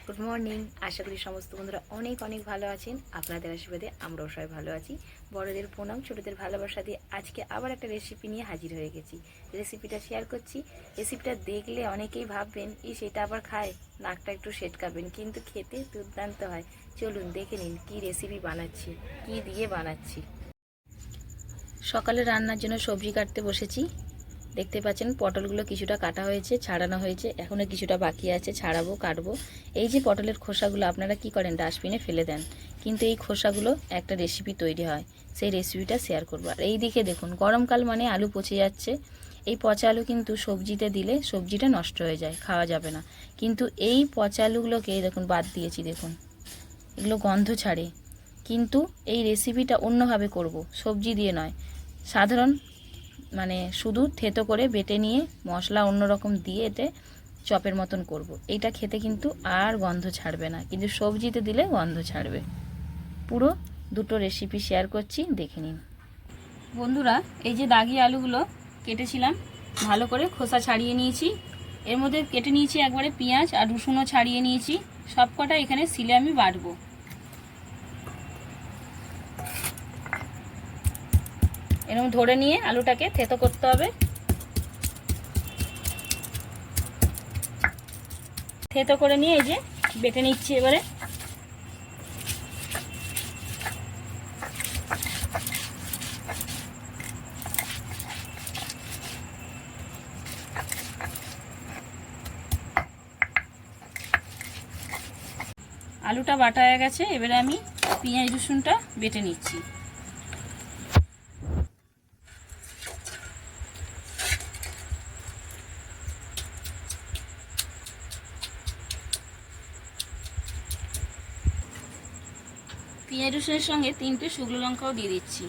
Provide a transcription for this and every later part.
Good morning. আশা করি সমস্ত বন্ধুরা অনেক অনেক ভালো আছেন। আপনাদের আশীর্বাদে আমরাও সবাই ভালো আছি। বড়দের প্রণাম, ছোটদের ভালোবাসা দিয়ে আজকে আবার একটা রেসিপি নিয়ে হাজির হয়ে গেছি। রেসিপিটা শেয়ার করছি। রেসিপিটা দেখলে অনেকেই ভাববেন সেটা আবার খায়, নাকটা একটু সেটকাবেন, কিন্তু খেতে দুর্দান্ত হয়। চলুন দেখে নিন কী রেসিপি বানাচ্ছি, কী দিয়ে বানাচ্ছি। সকালে রান্নার জন্য সবজি কাটতে বসেছি। দেখতে পাচ্ছেন পটলগুলো কিছুটা কাটা হয়েছে, ছাড়ানো হয়েছে, এখনও কিছুটা বাকি আছে, ছাড়াবো, কাটবো। এই যে পটলের খোসাগুলো আপনারা কি করেন, ডাস্টবিনে ফেলে দেন, কিন্তু এই খোসাগুলো একটা রেসিপি তৈরি হয়, সেই রেসিপিটা শেয়ার করবো। আর এই দিকে দেখুন, গরমকাল মানে আলু পচে যাচ্ছে। এই পচা আলু কিন্তু সবজিতে দিলে সবজিটা নষ্ট হয়ে যায়, খাওয়া যাবে না। কিন্তু এই পচা আলুগুলোকে দেখুন বাদ দিয়েছি, দেখুন এগুলো গন্ধ ছাড়ে। কিন্তু এই রেসিপিটা অন্যভাবে করব, সবজি দিয়ে নয়, সাধারণ মানে শুধু থেতো করে বেটে নিয়ে মশলা অন্যরকম দিয়ে এতে চপের মতন করব। এইটা খেতে কিন্তু আর গন্ধ ছাড়বে না, কিন্তু সবজিতে দিলে গন্ধ ছাড়বে। পুরো দুটো রেসিপি শেয়ার করছি, দেখে নিন। বন্ধুরা, এই যে দাগি আলুগুলো কেটেছিলাম, ভালো করে খোসা ছাড়িয়ে নিয়েছি। এর মধ্যে কেটে নিয়েছি একবারে পেঁয়াজ আর রসুনও ছাড়িয়ে নিয়েছি। সব কটা এখানে সিলে আমি বাটবো। এরকম ধরে নিয়ে আলুটাকে থেতো করতে হবে। থেতো করে নিয়ে এই যে বেটে নিচ্ছি এবারে। আলুটা বাটা হয়ে গেছে, এবারে আমি পেঁয়াজ রসুনটা বেটে নিচ্ছি। পেঁয়াজ রসুনের সঙ্গে 3টে শুকনো লঙ্কাও দিয়ে দিচ্ছি।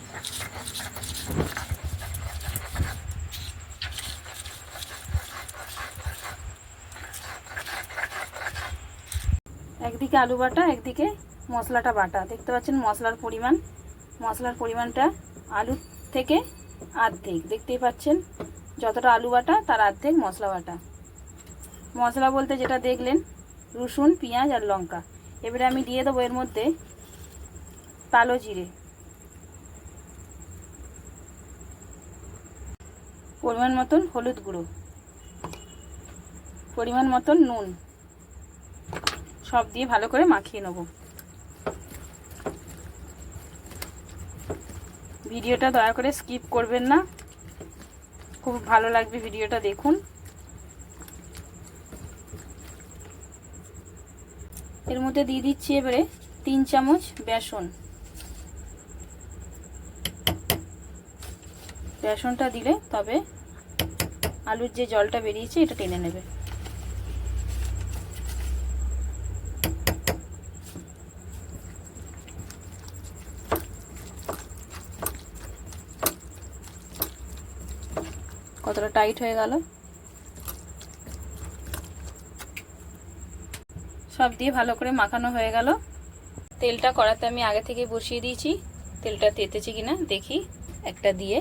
একদিকে আলু বাটা, একদিকে মশলাটা বাটা। দেখতে পাচ্ছেন মশলার পরিমাণটা আলুর থেকে অর্ধেক। দেখতেই পাচ্ছেন যতটা আলু বাটা তার অর্ধেক মশলা বাটা। মশলা বলতে যেটা দেখলেন, রসুন, পেঁয়াজ আর লঙ্কা। এবারে আমি দিয়ে দেবো এর মধ্যে কালো জিরে, পরিমাণ মতন হলুদ গুঁড়ো, পরিমাণ মতন নুন, সব দিয়ে ভালো করে মাখিয়ে নেব। ভিডিওটা দয়া করে স্কিপ করবেন না, খুব ভালো লাগবে ভিডিওটা দেখুন। এর মধ্যে দিয়ে দিচ্ছি এবারে 3 চামচ বেসন। বেসনটা দিলে তবে আলুর যে জলটা বেরিয়েছে এটা টেনে নেবে। কতটা টাইট হয়ে গেল। সব দিয়ে ভালো করে মাখানো হয়ে গেল। তেলটা কড়াতে আমি আগে থেকে বসিয়ে দিয়েছি। তেলটা তেতেছে কিনা দেখি, একটা দিয়ে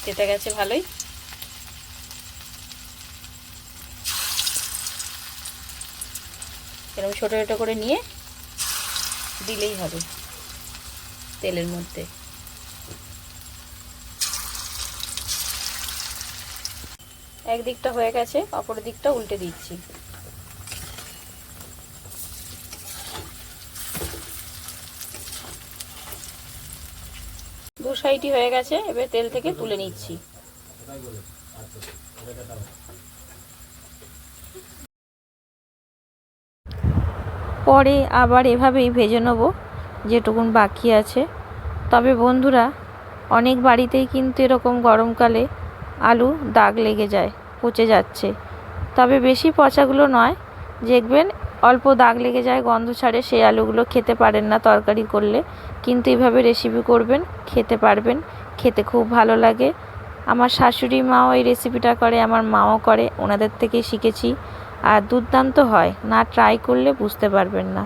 তেতে গেছে ভালোই। এরকম ছোটো ছোটো করে নিয়ে দিলেই হবে তেলের মধ্যে। একদিকটা হয়ে গেছে, অপর দিকটা উল্টে দিচ্ছি। দু সাইডই হয়ে গেছে, এবার তেল থেকে তুলে নিচ্ছি। পরে আবার এভাবেই ভেজে নেব যেটুকুন বাকি আছে। তবে বন্ধুরা, অনেক বাড়িতেই কিন্তু এরকম গরমকালে আলু দাগ লেগে যায়, পচে যাচ্ছে। তবে বেশি পচাগুলো নয়, দেখবেন অল্প দাগ লেগে যায়, গন্ধ ছাড়ে, সেই আলুগুলো খেতে পারেন না তরকারি করলে। কিন্তু এইভাবে রেসিপি করবেন, খেতে পারবেন, খেতে খুব ভালো লাগে। আমার শাশুড়ি মাও এই রেসিপিটা করে, আমার মাও করে, ওনাদের থেকেই শিখেছি। আর দুর্দান্ত হয়, না ট্রাই করলে বুঝতে পারবেন না।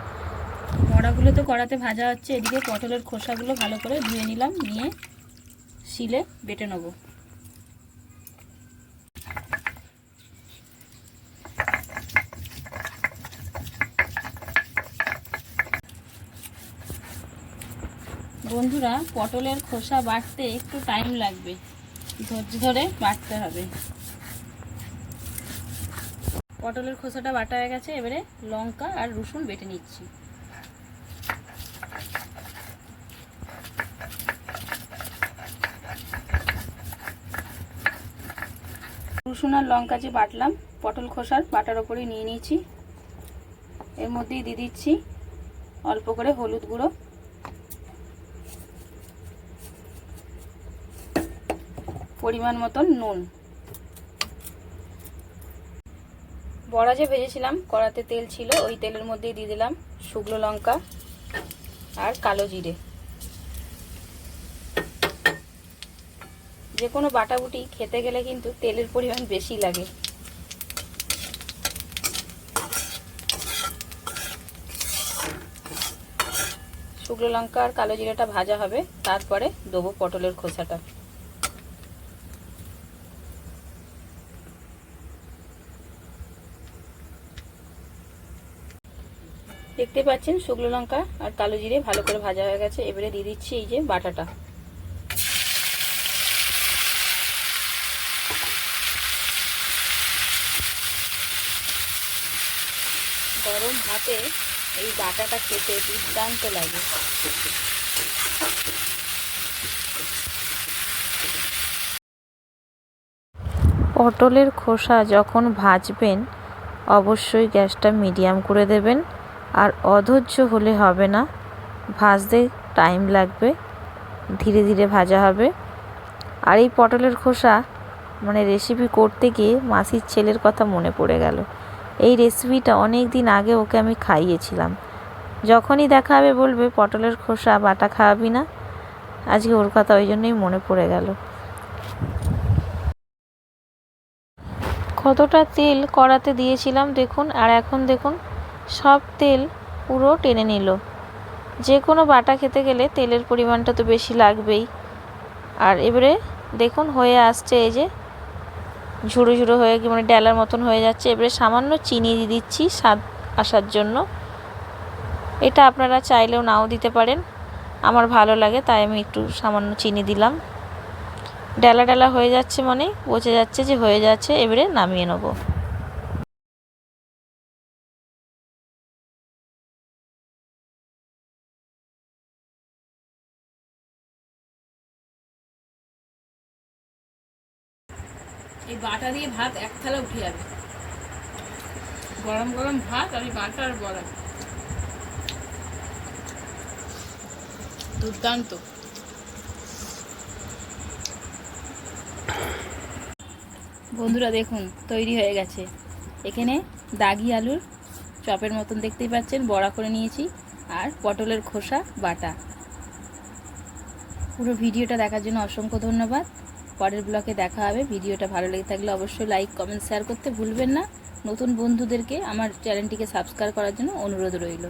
বড়াগুলো তো কড়াতে ভাজা হচ্ছে, এদিকে পটলের খোসাগুলো ভালো করে ধুয়ে নিলাম, নিয়ে শিলে বেটে নেব। বন্ধুরা, পটলের খোসা বাটতে একটু টাইম লাগবে, ধৈর্য ধরে বাটতে হবে। পটলের খোসাটা বাটা হয়ে গেছে, এবারে লঙ্কা আর রসুন বেটে নিচ্ছি। রসুন আর লঙ্কা যে বাটলাম পটল খোসার বাটার ওপরে নিয়ে নিয়েছি। এর মধ্যেই দিয়ে দিচ্ছি অল্প করে হলুদ গুঁড়ো, পরিমাণ মতন নুন। বড়া যে ভেজেছিলাম কড়াতে তেল ছিল, ওই তেলের মধ্যেই দিয়ে দিলাম শুকনো লঙ্কা আর কালো জিরে। যে কোনো বাটাবুটি খেতে গেলে কিন্তু তেলের পরিমাণ বেশি লাগে। শুকনো লঙ্কা আর কালো জিরাটা ভাজা হবে, তারপরে দেবো পটলের খোসাটা। দেখতে পাচ্ছেন শুকনো লঙ্কা আর কালো জিরে ভালো করে ভাজা হয়ে গেছে। এবারে দিয়ে দিচ্ছি এই যে বাটাটা। গরম ভাতে এই বাটাটা খেতে দুর্দান্ত লাগে। পটলের খোসা যখন ভাজবেন অবশ্যই গ্যাসটা মিডিয়াম করে দেবেন, আর অধৈর্য হলে হবে না, ভাজতে টাইম লাগবে, ধীরে ধীরে ভাজা হবে। আর এই পটলের খোসা রেসিপি করতে গিয়ে মাসির ছেলের কথা মনে পড়ে গেল। এই রেসিপিটা অনেক দিন আগে ওকে আমি খাইয়েছিলাম। যখনই দেখা হবে বলবে পটলের খোসা বাটা খাওয়াবি না, আজকে ওর কথা ওই জন্যই মনে পড়ে গেল। কতটা তেল কড়াতে দিয়েছিলাম দেখুন, আর এখন দেখুন সব তেল পুরো টেনে নিল। যে কোনো বাটা খেতে গেলে তেলের পরিমাণটা তো বেশি লাগবেই। আর এবারে দেখুন হয়ে আসছে, এই যে ঝুড়ো ঝুড়ো হয়ে ডেলার মতন হয়ে যাচ্ছে। এবারে সামান্য চিনি দিয়ে দিচ্ছি স্বাদ আসার জন্য। এটা আপনারা চাইলেও নাও দিতে পারেন, আমার ভালো লাগে তাই আমি একটু সামান্য চিনি দিলাম। ডেলা ডেলা হয়ে যাচ্ছে বোঝা যাচ্ছে যে হয়ে যাচ্ছে। এবারে নামিয়ে নেব। এই বাটা দিয়ে ভাত এক থালা উঠে যাবে। গরম গরম ভাত আর এই বাটা আর বড়া, দুর্দান্ত। বন্ধুরা দেখুন তৈরি হয়ে গেছে। এখানে দাগি আলুর চপের মতন দেখতেই পাচ্ছেন, বড়া করে নিয়েছি, আর পটলের খোসা বাটা। পুরো ভিডিওটা দেখার জন্য অসংখ্য ধন্যবাদ। পরের ব্লগে দেখা হবে। ভিডিওটা ভালো লেগে থাকলে অবশ্যই লাইক কমেন্ট শেয়ার করতে ভুলবেন না। নতুন বন্ধুদেরকে আমার চ্যানেলটিকে সাবস্ক্রাইব করার জন্য অনুরোধ রইল।